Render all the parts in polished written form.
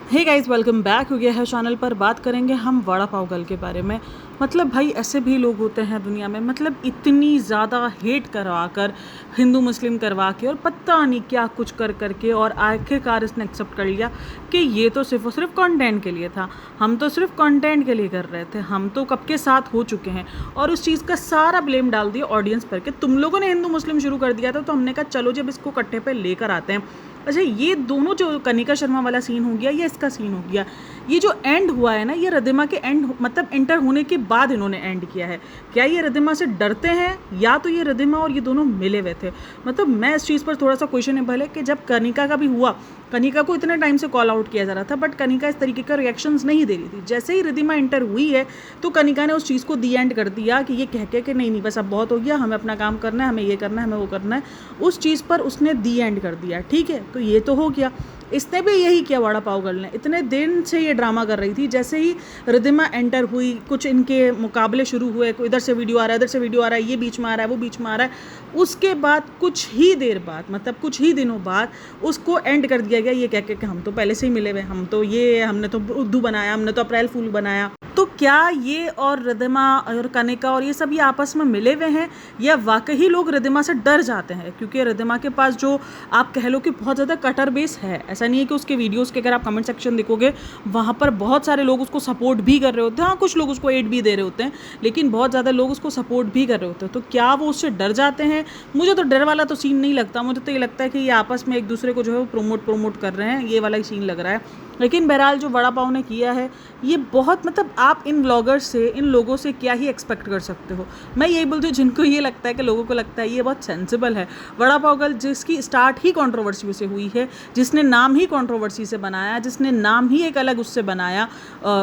Hey guys, welcome back हो गया है चैनल पर। बात करेंगे हम वड़ा पाव गर्ल के बारे में। मतलब भाई, ऐसे भी लोग होते हैं दुनिया में, मतलब इतनी ज़्यादा हेट करवा कर, हिंदू मुस्लिम करवा के, और पता नहीं क्या कुछ कर करके, और आखिरकार इसने एक्सेप्ट कर लिया कि ये तो सिर्फ और सिर्फ कंटेंट के लिए था। हम तो सिर्फ कंटेंट के लिए कर रहे थे, हम तो कब के साथ हो चुके हैं। और उस चीज़ का सारा ब्लेम डाल दिया ऑडियंस पर कि तुम लोगों ने हिंदू मुस्लिम शुरू कर दिया था, तो हमने कहा चलो जब इसको कट्टे पे लेकर आते हैं। अच्छा, ये दोनों जो कनिका शर्मा वाला सीन हो गया या इसका सीन हो गया, ये जो एंड हुआ है ना, ये रिद्धिमा के एंड मतलब एंटर होने के बाद इन्होंने एंड किया है। क्या ये रिद्धिमा से डरते हैं, या तो ये रिद्धिमा और ये दोनों मिले हुए थे? मतलब मैं इस चीज़ पर थोड़ा सा क्वेश्चनेबल है कि जब कनिका का भी हुआ, कनिका को इतने टाइम से कॉल आउट किया जा रहा था, बट कनिका इस तरीके का रिएक्शंस नहीं दे रही थी। जैसे ही रिद्धिमा एंटर हुई है, तो कनिका ने उस चीज़ को दी एंड कर दिया कि ये कह के कि नहीं नहीं बस अब बहुत हो गया, हमें अपना काम करना है, हमें ये करना है, हमें वो करना है। उस चीज़ पर उसने दी एंड कर दिया। ठीक है, तो ये तो हो गया। इसने भी यही किया वड़ा पाव गर्ल ने। इतने दिन से ये ड्रामा कर रही थी। जैसे ही रिद्धिमा एंटर हुई, कुछ इनके मुकाबले शुरू हुए, कोई इधर से वीडियो आ रहा है, इधर से वीडियो आ रहा है, ये बीच में आ रहा है, वो बीच में आ रहा है। उसके बाद कुछ ही देर बाद, मतलब कुछ ही दिनों बाद, उसको एंड कर दिया गया ये कह के कि हम तो पहले से ही मिले हुए, हम तो ये, हमने तो उद्दू बनाया, हमने तो अप्रैल फूल बनाया। तो क्या ये और रिद्धिमा और कनिका और ये सब ये आपस में मिले हुए हैं, या वाकई लोग रिद्धिमा से डर जाते हैं? क्योंकि रिद्धिमा के पास जो आप कह लो कि बहुत ज़्यादा कटर बेस है। ऐसा नहीं है कि उसके वीडियोस के अगर आप कमेंट सेक्शन देखोगे, वहाँ पर बहुत सारे लोग उसको सपोर्ट भी कर रहे होते हैं। हाँ, कुछ लोग उसको एड भी दे रहे होते हैं, लेकिन बहुत ज़्यादा लोग उसको सपोर्ट भी कर रहे होते हैं। तो क्या वो उससे डर जाते हैं? मुझे तो डर वाला तो सीन नहीं लगता। मुझे तो ये लगता है कि ये आपस में एक दूसरे को जो है वो प्रोमोट कर रहे हैं, ये वाला ही सीन लग रहा है। लेकिन बहरहाल जो वड़ा पाव ने किया है, ये बहुत, मतलब आप इन ब्लॉगर्स से, इन लोगों से क्या ही एक्सपेक्ट कर सकते हो। मैं यही बोलती हूँ, जिनको ये लगता है कि लोगों को लगता है ये बहुत सेंसिबल है। वड़ा पाव गर्ल जिसकी स्टार्ट ही कंट्रोवर्सी से हुई है, जिसने नाम ही कंट्रोवर्सी से बनाया, जिसने नाम ही एक अलग उससे बनाया,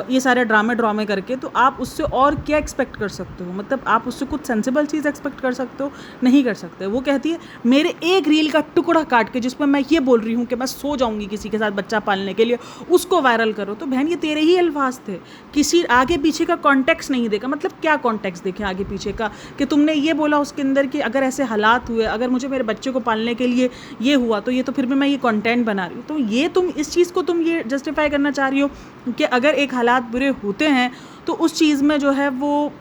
ये सारे ड्रामे करके, तो आप उससे और क्या एक्सपेक्ट कर सकते हो? मतलब आप उससे कुछ सेंसिबल चीज़ एक्सपेक्ट कर सकते हो? नहीं कर सकते। वो कहती है मेरे एक रील का टुकड़ा काट के, जिसमें मैं ये बोल रही हूँ कि मैं सो जाऊँगी किसी के साथ बच्चा पालने के लिए, उसको वायरल करो। तो बहन, ये तेरे ही अल्फाज थे, किसी आगे पीछे का कॉन्टेक्स्ट नहीं देखा। मतलब क्या कॉन्टेक्स्ट देखे आगे पीछे का, कि तुमने ये बोला उसके अंदर कि अगर ऐसे हालात हुए, अगर मुझे मेरे बच्चे को पालने के लिए ये हुआ, तो ये तो फिर भी मैं ये कंटेंट बना रही हूँ। तो ये तुम इस चीज़ को तुम ये जस्टिफाई करना चाह रही हो कि अगर एक हालात बुरे होते हैं तो उस चीज़ में जो है वो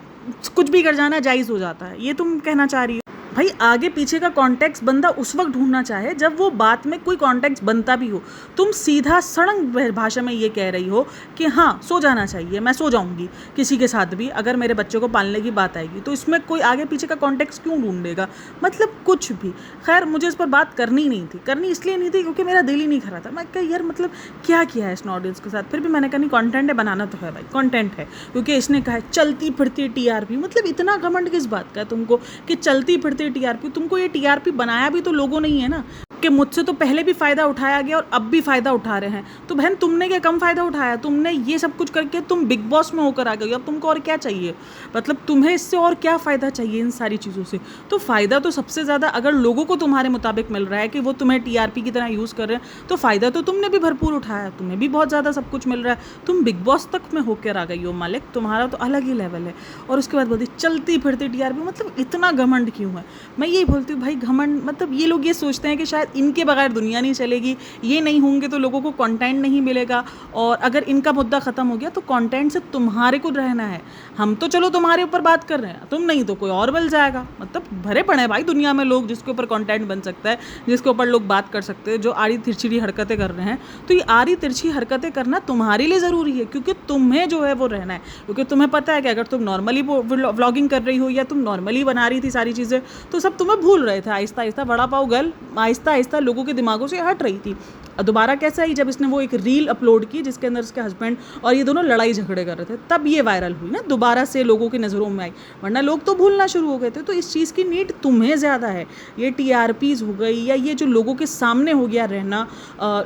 कुछ भी कर जाना जायज़ हो जाता है, ये तुम कहना चाह रही हो? भाई, आगे पीछे का कॉन्टेक्स्ट बंदा उस वक्त ढूंढना चाहे जब वो बात में कोई कॉन्टेक्स्ट बनता भी हो। तुम सीधा सड़क भाषा में ये कह रही हो कि हाँ, सो जाना चाहिए, मैं सो जाऊंगी किसी के साथ भी अगर मेरे बच्चे को पालने की बात आएगी, तो इसमें कोई आगे पीछे का कॉन्टेक्स्ट क्यों ढूंढेगा? मतलब कुछ भी। खैर, मुझे इस पर बात करनी नहीं थी, करनी इसलिए नहीं थी क्योंकि मेरा दिल ही नहीं कर रहा था। मैं कहा यार, मतलब क्या किया है इसने ऑडियंस के साथ? फिर भी मैंने कहा नहीं, कॉन्टेंट है, बनाना तो है भाई, कॉन्टेंट है। क्योंकि इसने कहा है चलती फिरती टीआरपी। मतलब इतना घमंड किस बात का है तुमको कि चलती फिरती टीआरपी? तुमको ये टीआरपी बनाया भी तो लोगों ने ही है ना, कि मुझसे तो पहले भी फ़ायदा उठाया गया और अब भी फ़ायदा उठा रहे हैं। तो बहन, तुमने क्या कम फ़ायदा उठाया? तुमने ये सब कुछ करके तुम बिग बॉस में होकर आ गई, अब तुमको और क्या चाहिए? मतलब तुम्हें इससे और क्या फ़ायदा चाहिए इन सारी चीज़ों से? तो फ़ायदा तो सबसे ज़्यादा अगर लोगों को तुम्हारे मुताबिक मिल रहा है कि वो तुम्हें टीआरपी की तरह यूज़ कर रहे हैं, तो फ़ायदा तो तुमने भी भरपूर उठाया, तुम्हें भी बहुत ज़्यादा सब कुछ मिल रहा है। तुम बिग बॉस तक में होकर आ गई हो मालिक, तुम्हारा तो अलग ही लेवल है। और उसके बाद बोलती चलती फिरती टीआरपी। मतलब इतना घमंड क्यों है? मैं यही बोलती हूँ भाई, घमंड मतलब ये लोग ये सोचते हैं कि शायद इनके बगैर दुनिया नहीं चलेगी, ये नहीं होंगे तो लोगों को कंटेंट नहीं मिलेगा, और अगर इनका मुद्दा ख़त्म हो गया तो कंटेंट से तुम्हारे को रहना है। हम तो चलो तुम्हारे ऊपर बात कर रहे हैं, तुम नहीं तो कोई और मिल जाएगा। मतलब भरे पड़े भाई दुनिया में लोग जिसके ऊपर कंटेंट बन सकता है, जिसके ऊपर लोग बात कर सकते हैं, जो आड़ी तिरछी हरकतें कर रहे हैं। तो ये आड़ी तिरछी हरकतें करना तुम्हारे लिए ज़रूरी है, क्योंकि तुम्हें जो है वो रहना है। क्योंकि तुम्हें पता है कि अगर तुम नॉर्मली व्लॉगिंग कर रही हो या तुम नॉर्मली बना रही थी सारी चीज़ें, तो सब तुम्हें भूल रहे थे। आहिस्ता आहिस्ता वड़ा पाव गर्ल आहिस्ता आहिस्ता लोगों के दिमागों से हट रही थी। दोबारा कैसा ही, जब इसने वो एक रील अपलोड की जिसके अंदर उसके हस्बैंड और ये दोनों लड़ाई झगड़े कर रहे थे, तब ये वायरल हुई ना, दोबारा से लोगों की नज़रों में आई। वरना लोग तो भूलना शुरू हो गए थे। तो इस चीज़ की नीड तुम्हें ज़्यादा है। ये टीआरपीज़ हो गई, या ये जो लोगों के सामने हो गया रहना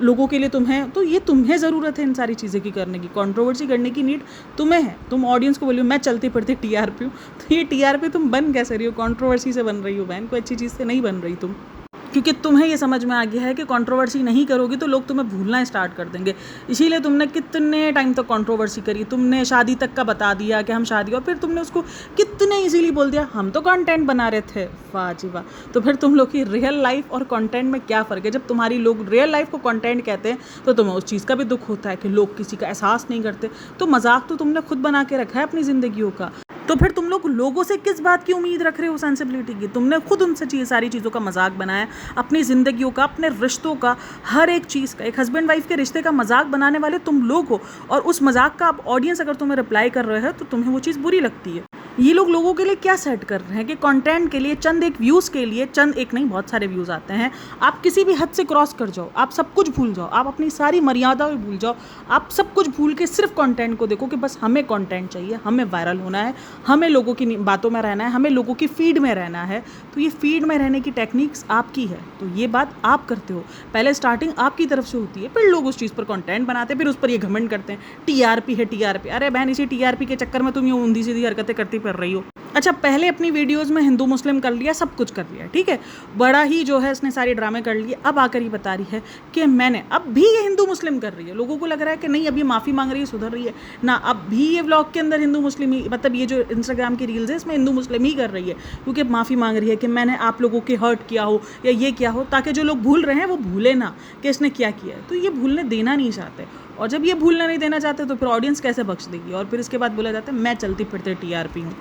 लोगों के लिए तुम्हें, तो ये तुम्हें ज़रूरत है इन सारी चीज़ें की करने की, कंट्रोवर्सी करने की नीड तुम्हें है। तुम ऑडियंस को बोलियो मैं चलती फिरती टीआरपी हूँ, तो ये टीआरपी तुम बन कैसे रही हो? कंट्रोवर्सी से बन रही हो बहन, कोई अच्छी चीज़ से नहीं बन रही तुम। क्योंकि तुम्हें ये समझ में आ गया है कि कंट्रोवर्सी नहीं करोगी तो लोग तुम्हें भूलना स्टार्ट कर देंगे। इसीलिए तुमने कितने टाइम तक कंट्रोवर्सी करी, तुमने शादी तक का बता दिया कि हम शादी, और फिर तुमने उसको कितने इजीली बोल दिया हम तो कंटेंट बना रहे थे। वाह जी वाह। तो फिर तुम लोग की रियल लाइफ और कंटेंट में क्या फ़र्क है? जब तुम्हारी लोग रियल लाइफ को कंटेंट कहते हैं तो तुम्हें उस चीज़ का भी दुख होता है कि लोग किसी का एहसास नहीं करते। तो मजाक तो तुमने खुद बना के रखा है अपनी ज़िंदगियों का, तो फिर तुम लोग लोगों से किस बात की उम्मीद रख रहे हो सेंसिबिलिटी की? तुमने खुद उनसे सारी चीज़ों का मजाक बनाया, अपनी ज़िंदगियों का, अपने रिश्तों का, हर एक चीज़ का। एक हस्बैंड वाइफ के रिश्ते का मजाक बनाने वाले तुम लोग हो, और उस मजाक का ऑडियंस अगर तुम्हें रिप्लाई कर रहे हो तो तुम्हें वो चीज़ बुरी लगती है। ये लोग लोगों के लिए क्या सेट कर रहे हैं कि कंटेंट के लिए, चंद एक व्यूज़ के लिए, चंद एक नहीं बहुत सारे व्यूज़ आते हैं, आप किसी भी हद से क्रॉस कर जाओ, आप सब कुछ भूल जाओ, आप अपनी सारी मर्यादा भी भूल जाओ, आप सब कुछ भूल के सिर्फ कंटेंट को देखो कि बस हमें कंटेंट चाहिए, हमें वायरल होना है, हमें लोगों की बातों में रहना है, हमें लोगों की फीड में रहना है। तो ये फीड में रहने की टेक्निक्स आपकी है, तो ये बात आप करते हो। पहले स्टार्टिंग आपकी तरफ से होती है, फिर लोग उस चीज़ पर कंटेंट बनाते हैं, फिर उस पर ये घमंड करते हैं टीआरपी है टीआरपी। अरे बहन, इसी टीआरपी के चक्कर में तुम ये ऊंधी सीधी हरकतें करती फिर रही हो। अच्छा, पहले अपनी वीडियोस में हिंदू मुस्लिम कर लिया, सब कुछ कर लिया, ठीक है, बड़ा ही जो है इसने सारे ड्रामे कर लिए। अब आकर ही बता रही है कि मैंने, अब भी ये हिंदू मुस्लिम कर रही है। लोगों को लग रहा है कि नहीं अब ये माफ़ी मांग रही है, सुधर रही है ना, अब भी ये व्लॉग के अंदर हिंदू मुस्लिम ही, मतलब ये जो इंस्टाग्राम की रील्स है इसमें हिंदू मुस्लिम ही कर रही है, क्योंकि माफ़ी मांग रही है कि मैंने आप लोगों के हर्ट किया हो या ये किया हो, ताकि जो लोग भूल रहे हैं वो भूले ना कि इसने क्या किया है। तो ये भूलने देना नहीं चाहते, और जब ये भूलने नहीं देना चाहते तो फिर ऑडियंस कैसे बख्श देगी? और फिर इसके बाद बोला जाता है मैं चलती फिरते टीआरपी हूँ।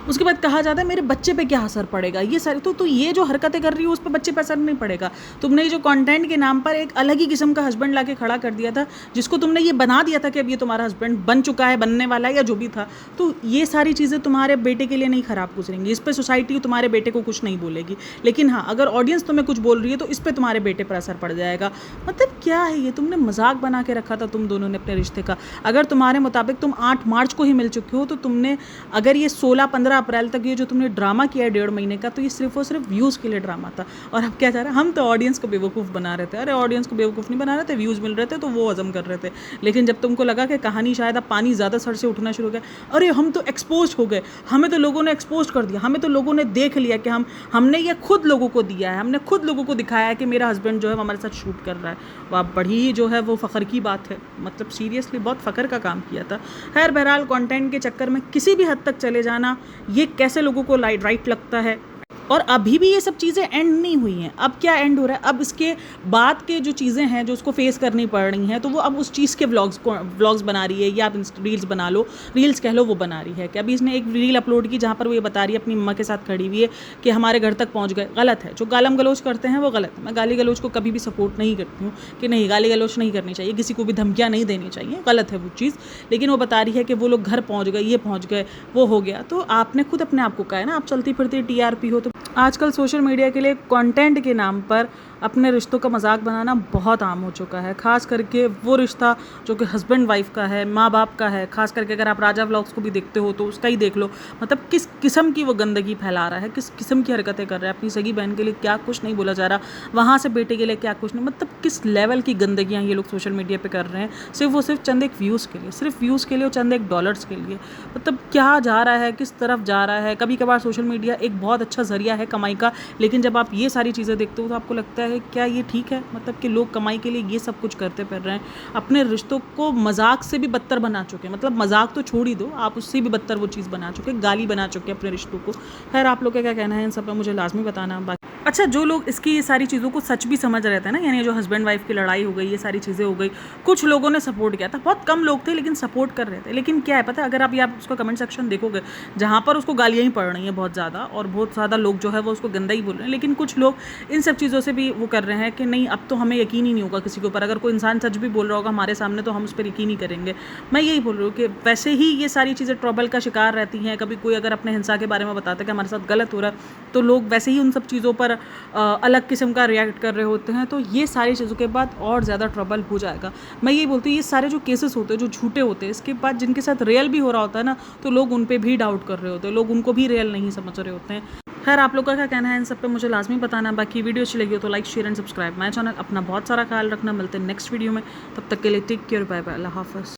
उसके बाद कहा जाता है मेरे बच्चे पे क्या असर पड़ेगा, ये सारी तो ये जो हरकतें कर रही हो उस पर बच्चे पे असर नहीं पड़ेगा। तुमने जो कंटेंट के नाम पर एक अलग ही किस्म का हस्बैंड लाके खड़ा कर दिया था, जिसको तुमने ये बना दिया था कि अब ये तुम्हारा हस्बैंड बन चुका है, बनने वाला है या जो भी था। तो ये सारी चीज़ें तुम्हारे बेटे के लिए नहीं ख़राब गुजरेंगी, इस पर सोसाइटी तुम्हारे बेटे को कुछ नहीं बोलेगी। लेकिन हाँ, अगर ऑडियंस तुम्हें कुछ बोल रही है तो इस पर तुम्हारे बेटे पर असर पड़ जाएगा। मतलब क्या है ये? तुमने मजाक बना के रखा था तुम दोनों ने अपने रिश्ते का। अगर तुम्हारे मुताबिक तुम 8 मार्च को ही मिल चुके हो, तो तुमने अगर ये 16-15 अप्रैल तक ये जो तुमने ड्रामा किया है 1.5 महीने का, तो ये सिर्फ और सिर्फ व्यूज़ के लिए ड्रामा था। और अब क्या चाह रहा है? हम तो ऑडियंस को बेवकूफ़ बना रहे थे। अरे ऑडियंस को बेवकूफ़ नहीं बना रहे थे, व्यूज़ मिल रहे थे तो वो हजम कर रहे थे। लेकिन जब तुमको लगा कि कहानी शायद अब पानी ज़्यादा सर से उठना शुरू हो गया, अरे हम तो एक्सपोज हो गए, हमें तो लोगों ने एक्सपोज कर दिया, हमें तो लोगों ने देख लिया कि हमने ये खुद लोगों को दिया है, हमने खुद लोगों को दिखाया है कि मेरा हस्बैंड जो है हमारे साथ शूट कर रहा है। वह बड़ी जो है वो फ़ख्र की बात है, मतलब सीरियसली बहुत फ़ख्र का काम किया था। खैर बहरहाल, कंटेंट के चक्कर में किसी भी हद तक चले जाना, ये कैसे लोगों को राइट लगता है। और अभी भी ये सब चीज़ें एंड नहीं हुई हैं। अब क्या एंड हो रहा है? अब इसके बाद के जो चीज़ें हैं जो उसको फेस करनी पड़ रही हैं, तो वो अब उस चीज़ के व्लॉग्स बना रही है, या आप रील्स बना लो, रील्स कह लो, वो बना रही है। कि अभी इसने एक रील अपलोड की जहाँ पर वो ये बता रही है अपनी मम्मा के साथ खड़ी हुई है कि हमारे घर तक पहुँच गए। गलत है, जो गालम गलोच करते हैं वो गलत है। मैं गाली गलोच को कभी भी सपोर्ट नहीं करती हूँ कि नहीं, गाली गलोच नहीं करनी चाहिए, किसी को भी धमकियाँ नहीं देनी चाहिए, गलत है वो चीज़। लेकिन वो बता रही है कि वो लोग घर पहुँच गए, ये पहुँच गए, वो हो गया। तो आपने खुद अपने आप को कहा है ना, आप चलती फिरती टीआरपी हो। तो आजकल सोशल मीडिया के लिए कंटेंट के नाम पर अपने रिश्तों का मजाक बनाना बहुत आम हो चुका है। ख़ास करके वो रिश्ता जो कि हस्बैंड वाइफ का है, माँ बाप का है। ख़ास करके अगर आप राजा व्लॉग्स को भी देखते हो तो उसका ही देख लो, मतलब किस किस्म की वो गंदगी फैला रहा है, किस किस्म की हरकतें कर रहा है। अपनी सगी बहन के लिए क्या कुछ नहीं बोला जा रहा, वहाँ से बेटे के लिए क्या कुछ नहीं, मतलब किस लेवल की गंदगियाँ ये लोग सोशल मीडिया पर कर रहे हैं, सिर्फ वो सिर्फ चंद एक व्यूज़ के लिए, सिर्फ व्यूज़ के लिए और चंद एक डॉलर्स के लिए। मतलब क्या जा रहा है, किस तरफ जा रहा है। कभी कभार सोशल मीडिया एक बहुत अच्छा ज़रिया है कमाई का, लेकिन जब आप ये सारी चीज़ें देखते हो तो आपको लगता है क्या ये ठीक है? मतलब कि लोग कमाई के लिए ये सब कुछ करते फिर रहे हैं, अपने रिश्तों को मजाक से भी बदतर बना चुके हैं। मतलब मजाक तो छोड़ ही दो, आप उससे भी बदतर वो चीज़ बना चुके, गाली बना चुके अपने रिश्तों को। खैर आप लोग का क्या कहना है इन सब पर मुझे लाजमी बताना। अच्छा, जो लोग इसकी ये सारी चीज़ों को सच भी समझ रहे थे ना, यानी जो हस्बैंड वाइफ की लड़ाई हो गई, ये सारी चीज़ें हो गई, कुछ लोगों ने सपोर्ट किया था, बहुत कम लोग थे लेकिन सपोर्ट कर रहे थे। लेकिन क्या है पता है, अगर आप उसका कमेंट सेक्शन देखोगे जहाँ पर उसको गालियाँ ही पड़ रही हैं बहुत ज़्यादा, और बहुत ज़्यादा लोग जो है वो उसको गंदा ही बोल रहे हैं, लेकिन कुछ लोग इन सब चीज़ों से भी वो कर रहे हैं कि नहीं अब तो हमें यकीन ही नहीं होगा किसी के ऊपर। अगर कोई इंसान सच भी बोल रहा होगा हमारे सामने तो हम उस पर यकीन ही करेंगे। मैं यही बोल रही हूँ कि वैसे ही ये सारी चीज़ें ट्रबल का शिकार रहती हैं। कभी कोई अगर अपने हिंसा के बारे में बताता है कि हमारे साथ गलत हो रहा है, तो लोग वैसे ही उन सब चीज़ों पर अलग किस्म का रिएक्ट कर रहे होते हैं। तो ये सारी चीज़ों के बाद और ज़्यादा ट्रबल हो जाएगा। मैं यही बोलती हूँ, ये सारे जो केसेस होते हैं जो झूठे होते हैं, इसके बाद जिनके साथ रियल भी हो रहा होता है ना, तो लोग उन पर भी डाउट कर रहे होते हैं, लोग उनको भी रियल नहीं समझ रहे होते हैं। खैर आप लोग का क्या कहना है इन सब पे मुझे लाजमी बताना। बाकी वीडियो अच्छी लगी हो तो like share and subscribe my channel. अपना बहुत सारा ख्याल रखना, मिलते हैं नेक्स्ट वीडियो में, तब तक के लिए टेक केयर, बाय बाय, अल्लाह हाफ़िज़।